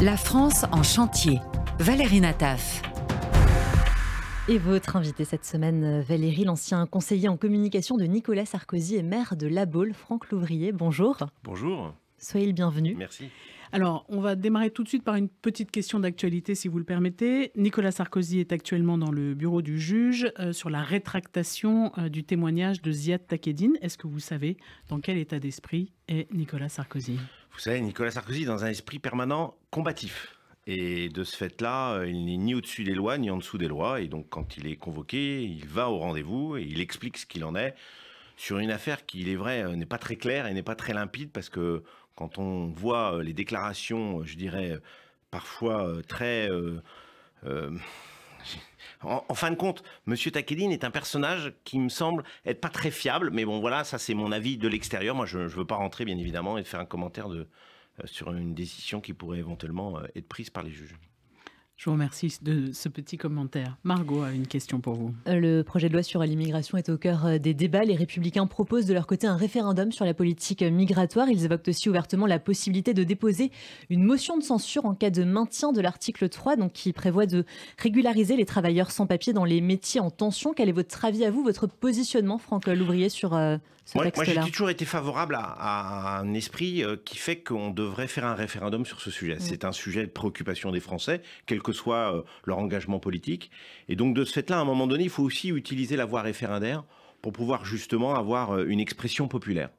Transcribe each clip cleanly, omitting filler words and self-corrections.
La France en chantier. Valérie Nataf. Et votre invité cette semaine, Valérie, l'ancien conseiller en communication de Nicolas Sarkozy et maire de La Baule, Franck Louvrier. Bonjour. Bonjour. Soyez le bienvenu. Merci. Alors, on va démarrer tout de suite par une petite question d'actualité, si vous le permettez. Nicolas Sarkozy est actuellement dans le bureau du juge sur la rétractation du témoignage de Ziad Takieddine. Est-ce que vous savez dans quel état d'esprit est Nicolas Sarkozy ? Vous savez, Nicolas Sarkozy est dans un esprit permanent combatif. Et de ce fait-là, il n'est ni au-dessus des lois, ni en dessous des lois. Et donc, quand il est convoqué, il va au rendez-vous et il explique ce qu'il en est sur une affaire qui, il est vrai, n'est pas très claire et n'est pas très limpide parce que quand on voit les déclarations, je dirais, parfois très... En fin de compte, M. Takieddine est un personnage qui me semble être pas très fiable, mais bon voilà, ça c'est mon avis de l'extérieur. Moi je ne veux pas rentrer bien évidemment et faire un commentaire sur une décision qui pourrait éventuellement être prise par les juges. Je vous remercie de ce petit commentaire. Margot a une question pour vous. Le projet de loi sur l'immigration est au cœur des débats. Les Républicains proposent de leur côté un référendum sur la politique migratoire. Ils évoquent aussi ouvertement la possibilité de déposer une motion de censure en cas de maintien de l'article 3, donc qui prévoit de régulariser les travailleurs sans papier dans les métiers en tension. Quel est votre avis à vous, votre positionnement, Franck Louvrier, sur ce texte-là ? Moi, j'ai toujours été favorable à un esprit qui fait qu'on devrait faire un référendum sur ce sujet. C'est un sujet de préoccupation des Français, quel que soit leur engagement politique. Et donc, de ce fait-là, à un moment donné, il faut aussi utiliser la voie référendaire pour pouvoir justement avoir une expression populaire.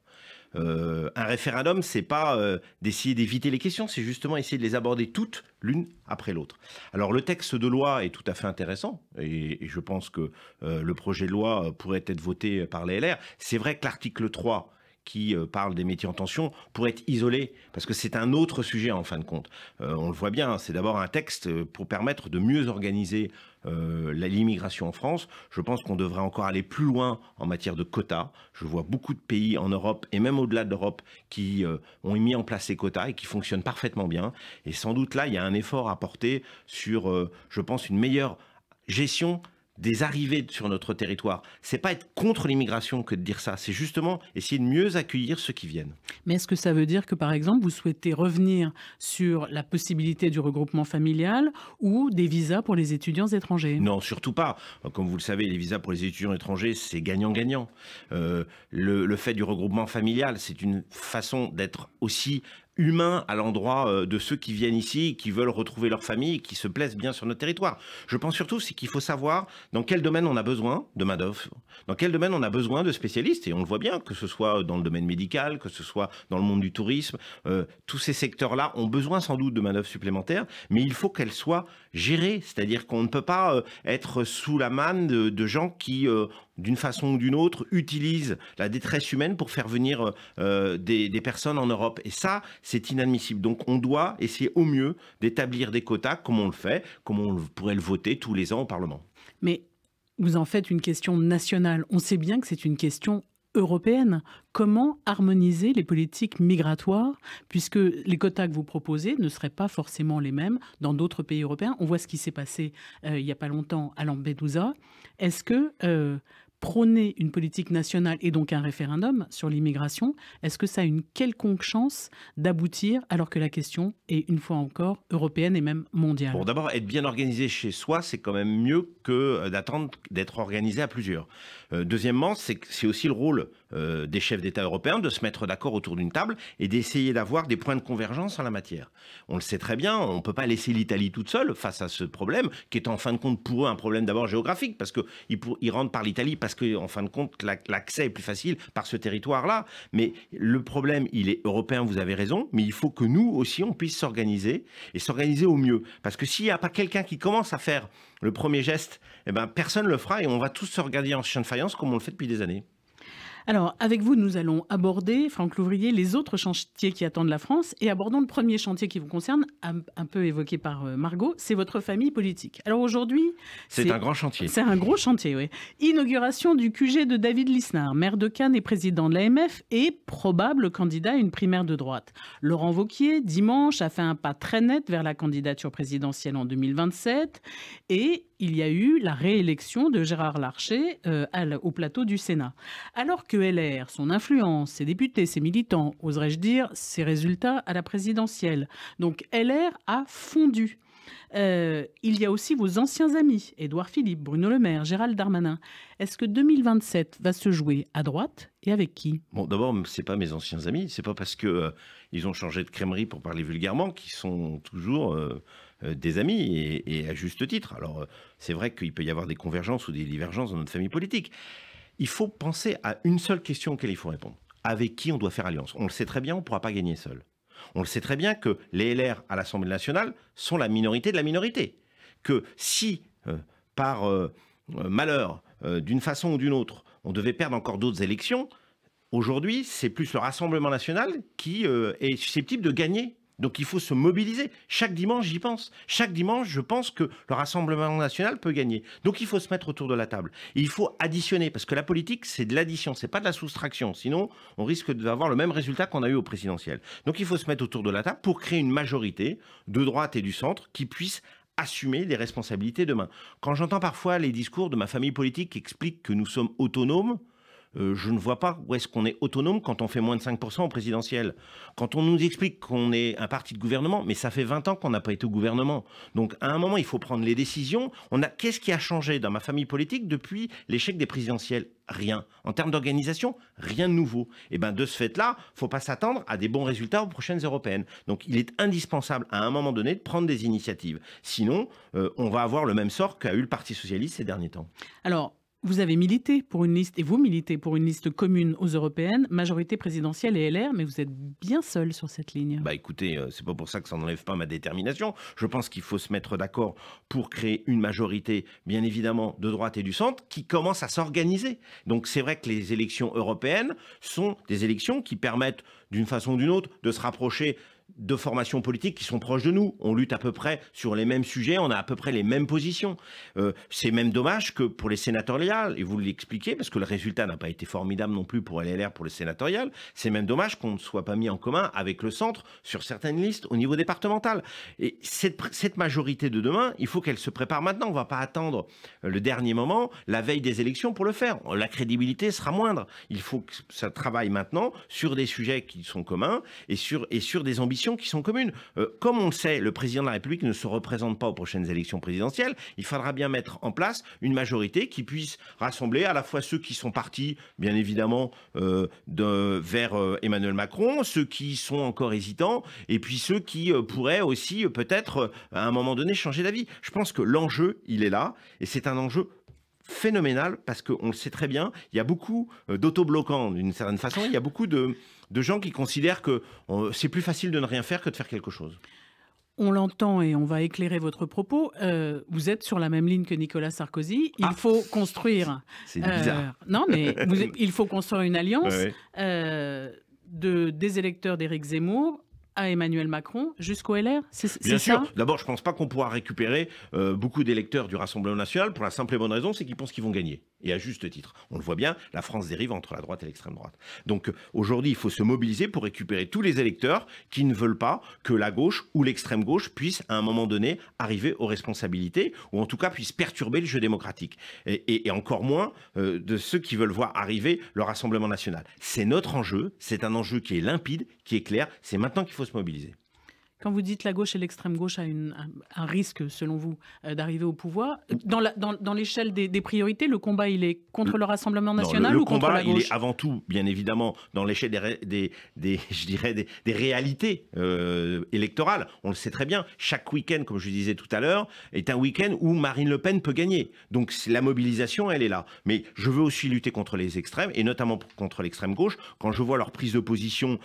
Un référendum, c'est pas d'essayer d'éviter les questions, c'est justement essayer de les aborder toutes l'une après l'autre. Alors le texte de loi est tout à fait intéressant et je pense que le projet de loi pourrait être voté par les LR. C'est vrai que l'article 3 qui parle des métiers en tension pourrait être isolé parce que c'est un autre sujet en fin de compte. On le voit bien, c'est d'abord un texte pour permettre de mieux organiser l'immigration en France. Je pense qu'on devrait encore aller plus loin en matière de quotas. Je vois beaucoup de pays en Europe et même au-delà de l'Europe qui ont mis en place ces quotas et qui fonctionnent parfaitement bien. Et sans doute là, il y a un effort à porter sur, je pense, une meilleure gestion des arrivées sur notre territoire. C'est pas être contre l'immigration que de dire ça, c'est justement essayer de mieux accueillir ceux qui viennent. Mais est-ce que ça veut dire que, par exemple, vous souhaitez revenir sur la possibilité du regroupement familial ou des visas pour les étudiants étrangers ? Non, surtout pas. Comme vous le savez, les visas pour les étudiants étrangers, c'est gagnant-gagnant. Le fait du regroupement familial, c'est une façon d'être aussi humain à l'endroit de ceux qui viennent ici, qui veulent retrouver leur famille, qui se plaisent bien sur notre territoire. Je pense surtout c'est qu'il faut savoir dans quel domaine on a besoin de main-d'œuvre, dans quel domaine on a besoin de spécialistes, et on le voit bien, que ce soit dans le domaine médical, que ce soit dans le monde du tourisme, tous ces secteurs-là ont besoin sans doute de main-d'œuvre supplémentaire, mais il faut qu'elle soit gérée, c'est-à-dire qu'on ne peut pas être sous la manne de gens qui d'une façon ou d'une autre, utilisent la détresse humaine pour faire venir des personnes en Europe. Et ça, c'est inadmissible. Donc on doit essayer au mieux d'établir des quotas, comme on le fait, comme on pourrait le voter tous les ans au Parlement. Mais vous en faites une question nationale. On sait bien que c'est une question européenne. Comment harmoniser les politiques migratoires, puisque les quotas que vous proposez ne seraient pas forcément les mêmes dans d'autres pays européens. On voit ce qui s'est passé il n'y a pas longtemps à Lampedusa. Est-ce que prôner une politique nationale et donc un référendum sur l'immigration, est-ce que ça a une quelconque chance d'aboutir alors que la question est une fois encore européenne et même mondiale ? Bon, d'abord, être bien organisé chez soi, c'est quand même mieux que d'attendre d'être organisé à plusieurs. Deuxièmement, c'est aussi le rôle des chefs d'État européens de se mettre d'accord autour d'une table et d'essayer d'avoir des points de convergence en la matière. On le sait très bien, on ne peut pas laisser l'Italie toute seule face à ce problème, qui est en fin de compte pour eux un problème d'abord géographique, parce qu'ils rentrent par l'Italie, parce qu'en fin de compte, l'accès est plus facile par ce territoire-là. Mais le problème, il est européen, vous avez raison, mais il faut que nous aussi, on puisse s'organiser, et s'organiser au mieux. Parce que s'il n'y a pas quelqu'un qui commence à faire le premier geste, eh ben, personne ne le fera, et on va tous se regarder en chien de faïence comme on le fait depuis des années. Alors, avec vous, nous allons aborder, Franck Louvrier, les autres chantiers qui attendent la France. Et abordons le premier chantier qui vous concerne, un peu évoqué par Margot, c'est votre famille politique. Alors aujourd'hui... C'est un grand chantier. C'est un gros chantier, oui. Inauguration du QG de David Lisnard, maire de Cannes et président de l'AMF, et probable candidat à une primaire de droite. Laurent Wauquiez, dimanche, a fait un pas très net vers la candidature présidentielle en 2027. Et il y a eu la réélection de Gérard Larcher au plateau du Sénat. Alors que LR, son influence, ses députés, ses militants, oserais-je dire, ses résultats à la présidentielle. Donc LR a fondu. Il y a aussi vos anciens amis, Édouard Philippe, Bruno Le Maire, Gérald Darmanin. Est-ce que 2027 va se jouer à droite et avec qui? Bon, d'abord, c'est pas mes anciens amis, c'est pas parce que ils ont changé de crèmerie pour parler vulgairement qu'ils sont toujours des amis et à juste titre. Alors, c'est vrai qu'il peut y avoir des convergences ou des divergences dans notre famille politique. Il faut penser à une seule question auquel il faut répondre. Avec qui on doit faire alliance? On le sait très bien, on ne pourra pas gagner seul. On le sait très bien que les LR à l'Assemblée nationale sont la minorité de la minorité. Que si, par malheur, d'une façon ou d'une autre, on devait perdre encore d'autres élections, aujourd'hui, c'est plus le Rassemblement national qui est susceptible de gagner. Donc il faut se mobiliser. Chaque dimanche, j'y pense. Chaque dimanche, je pense que le Rassemblement national peut gagner. Donc il faut se mettre autour de la table. Et il faut additionner, parce que la politique, c'est de l'addition, c'est pas de la soustraction. Sinon, on risque d'avoir le même résultat qu'on a eu au présidentiel. Donc il faut se mettre autour de la table pour créer une majorité de droite et du centre qui puisse assumer les responsabilités demain. Quand j'entends parfois les discours de ma famille politique qui expliquent que nous sommes autonomes, je ne vois pas où est-ce qu'on est autonome quand on fait moins de 5% au présidentiel. Quand on nous explique qu'on est un parti de gouvernement, mais ça fait 20 ans qu'on n'a pas été au gouvernement. Donc à un moment, il faut prendre les décisions. Qu'est-ce qui a changé dans ma famille politique depuis l'échec des présidentielles? Rien. En termes d'organisation, rien de nouveau. Et bien de ce fait-là, il ne faut pas s'attendre à des bons résultats aux prochaines européennes. Donc il est indispensable à un moment donné de prendre des initiatives. Sinon, on va avoir le même sort qu'a eu le Parti socialiste ces derniers temps. Alors, vous avez milité pour une liste, et vous militez pour une liste commune aux européennes, majorité présidentielle et LR, mais vous êtes bien seul sur cette ligne. Bah écoutez, c'est pas pour ça que ça n'enlève pas ma détermination. Je pense qu'il faut se mettre d'accord pour créer une majorité, bien évidemment, de droite et du centre, qui commence à s'organiser. Donc c'est vrai que les élections européennes sont des élections qui permettent, d'une façon ou d'une autre, de se rapprocher de formations politiques qui sont proches de nous. On lutte à peu près sur les mêmes sujets, on a à peu près les mêmes positions. C'est même dommage que pour les sénatoriales, et vous l'expliquez, parce que le résultat n'a pas été formidable non plus pour LR pour les sénatoriales, c'est même dommage qu'on ne soit pas mis en commun avec le centre sur certaines listes au niveau départemental. Et cette majorité de demain, il faut qu'elle se prépare maintenant. On ne va pas attendre le dernier moment, la veille des élections pour le faire. La crédibilité sera moindre. Il faut que ça travaille maintenant sur des sujets qui sont communs et sur des ambitions qui sont communes. Comme on le sait, le président de la République ne se représente pas aux prochaines élections présidentielles. Il faudra bien mettre en une majorité qui puisse rassembler à la fois ceux qui sont partis, bien évidemment, vers Emmanuel Macron, ceux qui sont encore hésitants, et puis ceux qui pourraient aussi peut-être à un moment donné changer d'avis. Je pense que l'enjeu, il est là, et c'est un enjeu phénoménal, parce qu'on le sait très bien, il y a beaucoup d'autobloquants d'une certaine façon, il y a beaucoup de gens qui considèrent que c'est plus facile de ne rien faire que de faire quelque chose. On l'entend et on va éclairer votre propos. Vous êtes sur la même ligne que Nicolas Sarkozy. Il faut construire... C'est bizarre. Non, mais il faut construire une alliance des électeurs d'Éric Zemmour à Emmanuel Macron jusqu'au LR. Bien sûr. D'abord, je ne pense pas qu'on pourra récupérer beaucoup d'électeurs du Rassemblement national pour la simple et bonne raison, c'est qu'ils pensent qu'ils vont gagner. Et à juste titre. On le voit bien, la France dérive entre la droite et l'extrême droite. Donc aujourd'hui, il faut se mobiliser pour récupérer tous les électeurs qui ne veulent pas que la gauche ou l'extrême gauche puisse à un moment donné arriver aux responsabilités, ou en tout cas puisse perturber le jeu démocratique. Et encore moins de ceux qui veulent voir arriver le Rassemblement national. C'est notre enjeu, c'est un enjeu qui est limpide, qui est clair, c'est maintenant qu'il faut se mobiliser. Quand vous dites la gauche et l'extrême gauche a un risque, selon vous, d'arriver au pouvoir, dans l'échelle des priorités, le combat, il est contre le Rassemblement national ou contre la gauche? Le combat, il est avant tout, bien évidemment, dans l'échelle des réalités électorales. On le sait très bien, chaque week-end, comme je le disais tout à l'heure, est un week-end où Marine Le Pen peut gagner. Donc la mobilisation, elle est là. Mais je veux aussi lutter contre les extrêmes, et notamment contre l'extrême gauche. Quand je vois leurs prises de position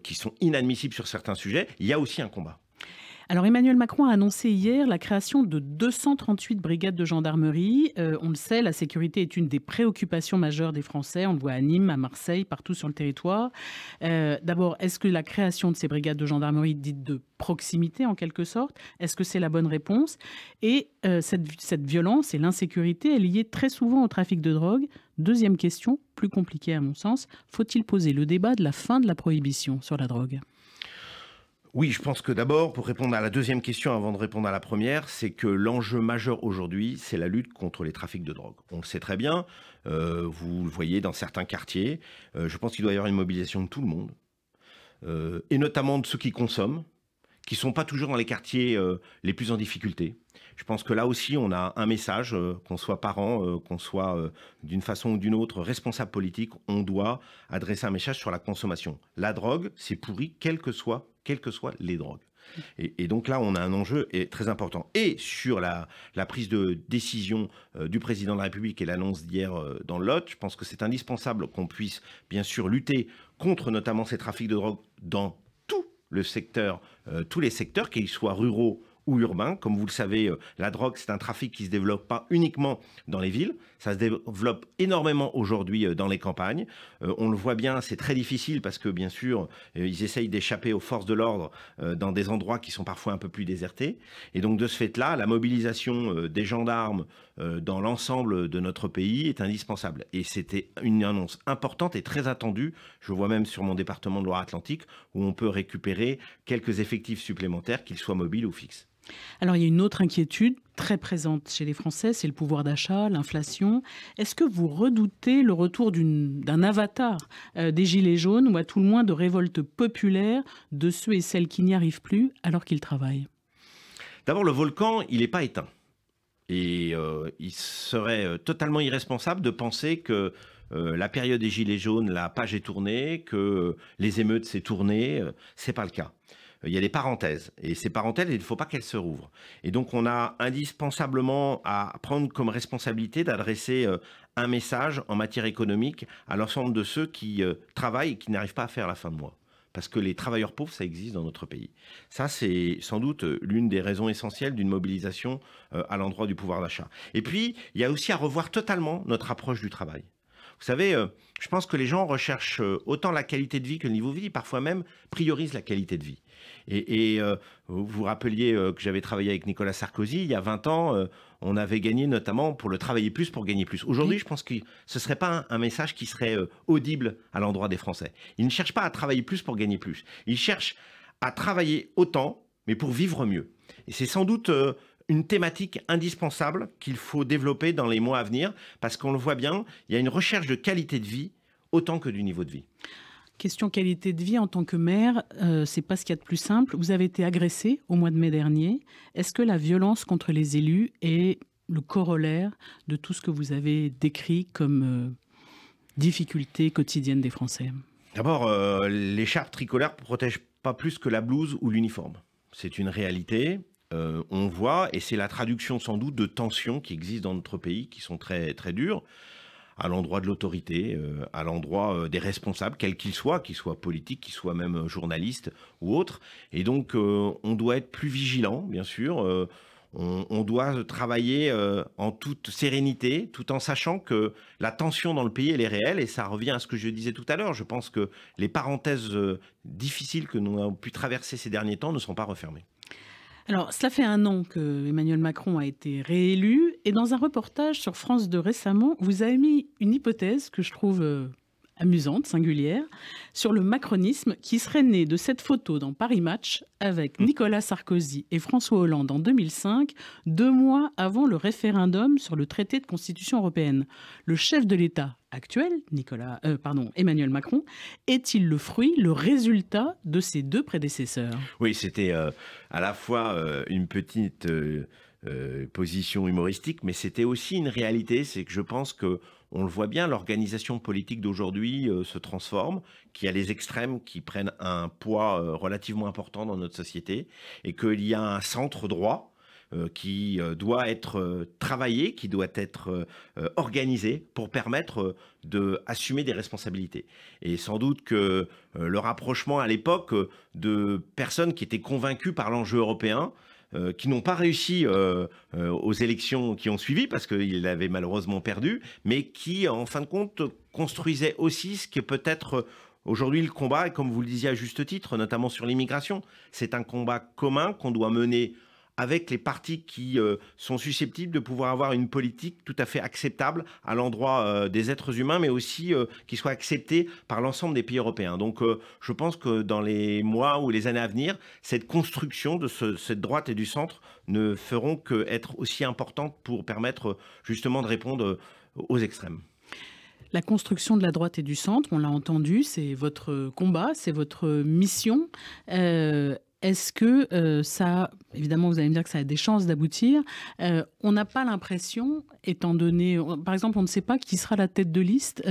qui sont inadmissibles sur certains sujets, il y a aussi un combat. Alors Emmanuel Macron a annoncé hier la création de 238 brigades de gendarmerie. On le sait, la sécurité est une des préoccupations majeures des Français. On le voit à Nîmes, à Marseille, partout sur le territoire. D'abord, est-ce que la création de ces brigades de gendarmerie dites de proximité en quelque sorte, est-ce que c'est la bonne réponse? Et cette violence et l'insécurité est liée très souvent au trafic de drogue. Deuxième question, plus compliquée à mon sens, faut-il poser le débat de la fin de la prohibition sur la drogue? Oui, je pense que d'abord, pour répondre à la deuxième question avant de répondre à la première, c'est que l'enjeu majeur aujourd'hui, c'est la lutte contre les trafics de drogue. On le sait très bien, vous le voyez dans certains quartiers, je pense qu'il doit y avoir une mobilisation de tout le monde, et notamment de ceux qui consomment, qui ne sont pas toujours dans les quartiers les plus en difficulté. Je pense que là aussi, on a un message, qu'on soit parent, qu'on soit d'une façon ou d'une autre responsable politique, on doit adresser un message sur la consommation. La drogue, c'est pourri, quelles que soient les drogues. Et donc là, on a un enjeu très important. Et sur la prise de décision du président de la République et l'annonce d'hier dans le Lot, je pense que c'est indispensable qu'on puisse bien sûr lutter contre notamment ces trafics de drogue dans tous les secteurs, qu'ils soient ruraux ou urbains. Comme vous le savez, la drogue, c'est un trafic qui ne se développe pas uniquement dans les villes, ça se développe énormément aujourd'hui dans les campagnes. On le voit bien, c'est très difficile parce que bien sûr, ils essayent d'échapper aux forces de l'ordre dans des endroits qui sont parfois un peu plus désertés. Et donc de ce fait-là, la mobilisation des gendarmes dans l'ensemble de notre pays est indispensable. Et c'était une annonce importante et très attendue. Je vois même sur mon département de Loire-Atlantique où on peut récupérer quelques effectifs supplémentaires, qu'ils soient mobiles ou fixes. Alors, il y a une autre inquiétude très présente chez les Français, c'est le pouvoir d'achat, l'inflation. Est-ce que vous redoutez le retour d'un avatar des Gilets jaunes ou à tout le moins de révolte populaire de ceux et celles qui n'y arrivent plus alors qu'ils travaillent? D'abord, le volcan, il n'est pas éteint. Et il serait totalement irresponsable de penser que la période des Gilets jaunes, la page est tournée, que les émeutes s'est tourné. C'est pas le cas. Il y a des parenthèses. Et ces parenthèses, il ne faut pas qu'elles se rouvrent. Et donc, on a indispensablement à prendre comme responsabilité d'adresser un message en matière économique à l'ensemble de ceux qui travaillent et qui n'arrivent pas à faire la fin de mois. Parce que les travailleurs pauvres, ça existe dans notre pays. Ça, c'est sans doute l'une des raisons essentielles d'une mobilisation à l'endroit du pouvoir d'achat. Et puis, il y a aussi à revoir totalement notre approche du travail. Vous savez, je pense que les gens recherchent autant la qualité de vie que le niveau de vie, parfois même priorisent la qualité de vie. Et vous vous rappeliez que j'avais travaillé avec Nicolas Sarkozy il y a 20 ans, on avait gagné notamment pour le travailler plus pour gagner plus. Aujourd'hui, je pense que ce ne serait pas un message qui serait audible à l'endroit des Français. Ils ne cherchent pas à travailler plus pour gagner plus. Ils cherchent à travailler autant, mais pour vivre mieux. Et c'est sans doute une thématique indispensable qu'il faut développer dans les mois à venir, parce qu'on le voit bien, il y a une recherche de qualité de vie autant que du niveau de vie. Question qualité de vie en tant que maire, c'est pas ce qu'il y a de plus simple. Vous avez été agressé au mois de mai dernier. Est-ce que la violence contre les élus est le corollaire de tout ce que vous avez décrit comme difficultés quotidiennes des Français? D'abord, l'écharpe tricolore ne protège pas plus que la blouse ou l'uniforme. C'est une réalité. On voit, et c'est la traduction sans doute de tensions qui existent dans notre pays, qui sont très, très dures, à l'endroit de l'autorité, à l'endroit des responsables, quels qu'ils soient politiques, qu'ils soient même journalistes ou autres. Et donc, on doit être plus vigilant, bien sûr. On doit travailler en toute sérénité, tout en sachant que la tension dans le pays, elle est réelle. Et ça revient à ce que je disais tout à l'heure. Je pense que les parenthèses difficiles que nous avons pu traverser ces derniers temps ne sont pas refermées. Alors, cela fait 1 an que Emmanuel Macron a été réélu. Et dans un reportage sur France 2 récemment, vous avez mis une hypothèse que je trouve amusante, singulière, sur le macronisme qui serait né de cette photo dans Paris Match avec Nicolas Sarkozy et François Hollande en 2005, 2 mois avant le référendum sur le traité de constitution européenne. Le chef de l'État actuel, Emmanuel Macron, est-il le fruit, le résultat de ses 2 prédécesseurs? Oui, c'était à la fois une petite position humoristique, mais c'était aussi une réalité. C'est que je pense que on le voit bien, l'organisation politique d'aujourd'hui se transforme, qu'il y a les extrêmes qui prennent un poids relativement important dans notre société et qu'il y a un centre droit qui doit être travaillé, qui doit être organisé pour permettre d'assumer des responsabilités. Et sans doute que le rapprochement à l'époque de personnes qui étaient convaincues par l'enjeu européen, qui n'ont pas réussi aux élections qui ont suivi, parce qu'ils avaient malheureusement perdu, mais qui, en fin de compte, construisaient aussi ce qui est peut-être aujourd'hui le combat, et comme vous le disiez à juste titre, notamment sur l'immigration. C'est un combat commun qu'on doit mener avec les partis qui sont susceptibles de pouvoir avoir une politique tout à fait acceptable à l'endroit des êtres humains, mais aussi qui soit acceptée par l'ensemble des pays européens. Donc je pense que dans les mois ou les années à venir, cette construction de cette droite et du centre ne feront qu'être aussi importante pour permettre justement de répondre aux extrêmes. La construction de la droite et du centre, on l'a entendu, c'est votre combat, c'est votre mission. Est-ce que ça, évidemment vous allez me dire que ça a des chances d'aboutir, on n'a pas l'impression, étant donné, par exemple on ne sait pas qui sera la tête de liste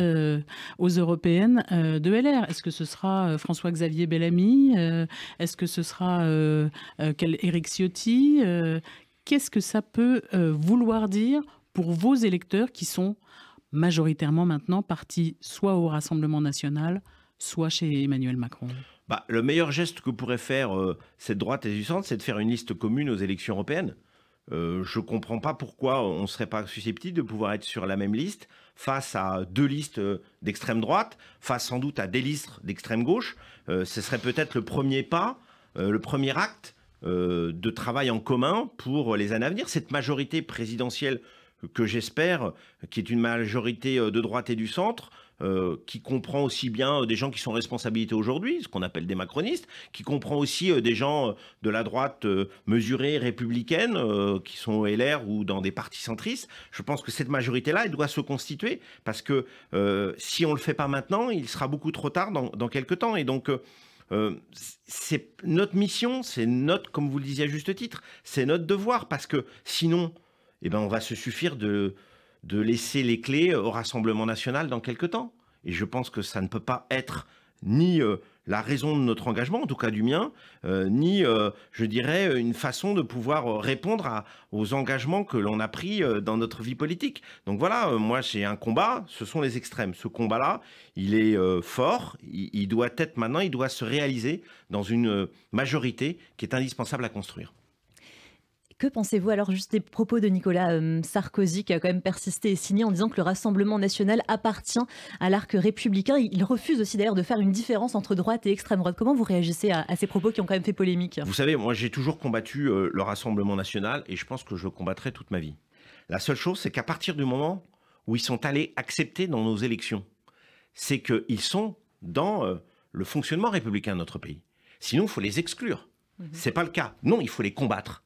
aux européennes de LR. Est-ce que ce sera François-Xavier Bellamy? Est-ce que ce sera Éric Ciotti? Qu'est-ce que ça peut vouloir dire pour vos électeurs qui sont majoritairement maintenant partis soit au Rassemblement national, soit chez Emmanuel Macron? Le meilleur geste que pourrait faire cette droite et du centre, c'est de faire une liste commune aux élections européennes. Je ne comprends pas pourquoi on ne serait pas susceptible de pouvoir être sur la même liste face à deux listes d'extrême droite, face sans doute à des listes d'extrême gauche. Ce serait peut-être le premier pas, le premier acte de travail en commun pour les années à venir. Cette majorité présidentielle que j'espère, qui est une majorité de droite et du centre, qui comprend aussi bien des gens qui sont en responsabilité aujourd'hui, ce qu'on appelle des macronistes, qui comprend aussi des gens de la droite mesurée, républicaine, qui sont au LR ou dans des partis centristes. Je pense que cette majorité-là, elle doit se constituer, parce que si on ne le fait pas maintenant, il sera beaucoup trop tard dans quelques temps. Et donc, c'est notre mission, c'est notre, comme vous le disiez à juste titre, c'est notre devoir, parce que sinon, on va se suffire de laisser les clés au Rassemblement national dans quelques temps. Et je pense que ça ne peut pas être ni la raison de notre engagement, en tout cas du mien, ni, je dirais, une façon de pouvoir répondre aux engagements que l'on a pris dans notre vie politique. Donc voilà, moi j'ai un combat, ce sont les extrêmes. Ce combat-là, il est fort, il doit être maintenant, il doit se réaliser dans une majorité qui est indispensable à construire. Que pensez-vous alors juste des propos de Nicolas Sarkozy, qui a quand même persisté et signé en disant que le Rassemblement national appartient à l'arc républicain? Il refuse aussi d'ailleurs de faire une différence entre droite et extrême droite. Comment vous réagissez à ces propos qui ont quand même fait polémique? Vous savez, moi j'ai toujours combattu le Rassemblement national et je pense que je le combattrai toute ma vie. La seule chose, c'est qu'à partir du moment où ils sont allés accepter dans nos élections, c'est qu'ils sont dans le fonctionnement républicain de notre pays. Sinon, il faut les exclure. C'est pas le cas. Non, il faut les combattre.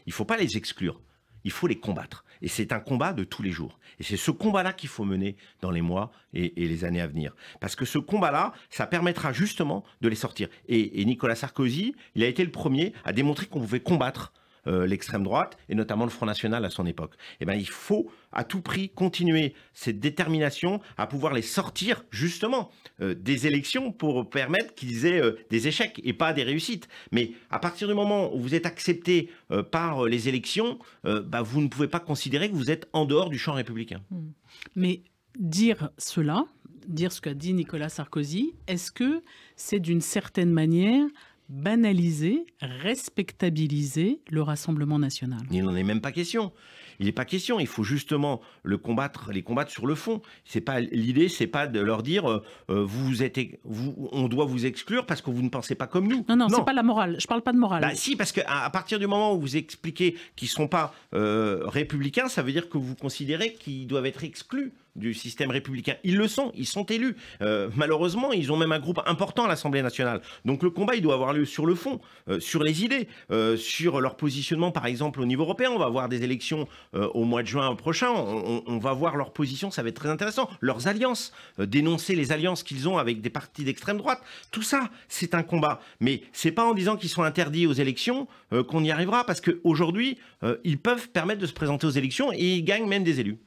Il ne faut pas les exclure, il faut les combattre. Et c'est un combat de tous les jours. Et c'est ce combat-là qu'il faut mener dans les mois et les années à venir. Parce que ce combat-là, ça permettra justement de les sortir. Et Nicolas Sarkozy, il a été le premier à démontrer qu'on pouvait combattre l'extrême droite, et notamment le Front National à son époque. Il faut à tout prix continuer cette détermination à pouvoir les sortir justement des élections pour permettre qu'ils aient des échecs et pas des réussites. Mais à partir du moment où vous êtes accepté par les élections, vous ne pouvez pas considérer que vous êtes en dehors du champ républicain. Mais dire cela, dire ce qu'a dit Nicolas Sarkozy, est-ce que c'est d'une certaine manière banaliser, respectabiliser le Rassemblement national? Il n'en est même pas question. Il n'est pas question. Il faut justement les combattre sur le fond. L'idée, c'est pas de leur dire on doit vous exclure parce que vous ne pensez pas comme nous. Non, c'est pas la morale. Je parle pas de morale. Si, parce qu'à partir du moment où vous expliquez qu'ils ne sont pas républicains, ça veut dire que vous considérez qu'ils doivent être exclus du système républicain. Ils le sont, ils sont élus. Malheureusement, ils ont même un groupe important à l'Assemblée nationale. Donc le combat, il doit avoir lieu sur le fond, sur les idées, sur leur positionnement, par exemple, au niveau européen. On va avoir des élections au mois de juin prochain. On va voir leur position, ça va être très intéressant. Leurs alliances, dénoncer les alliances qu'ils ont avec des partis d'extrême droite. Tout ça, c'est un combat. Mais c'est pas en disant qu'ils sont interdits aux élections qu'on y arrivera, parce qu'aujourd'hui, ils peuvent permettre de se présenter aux élections et ils gagnent même des élus.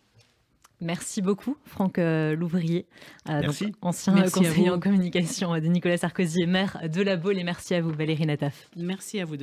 Merci beaucoup, Franck Louvrier, donc, ancien conseiller en communication de Nicolas Sarkozy et maire de La Baule. Et merci à vous, Valérie Nataf. Merci à vous deux.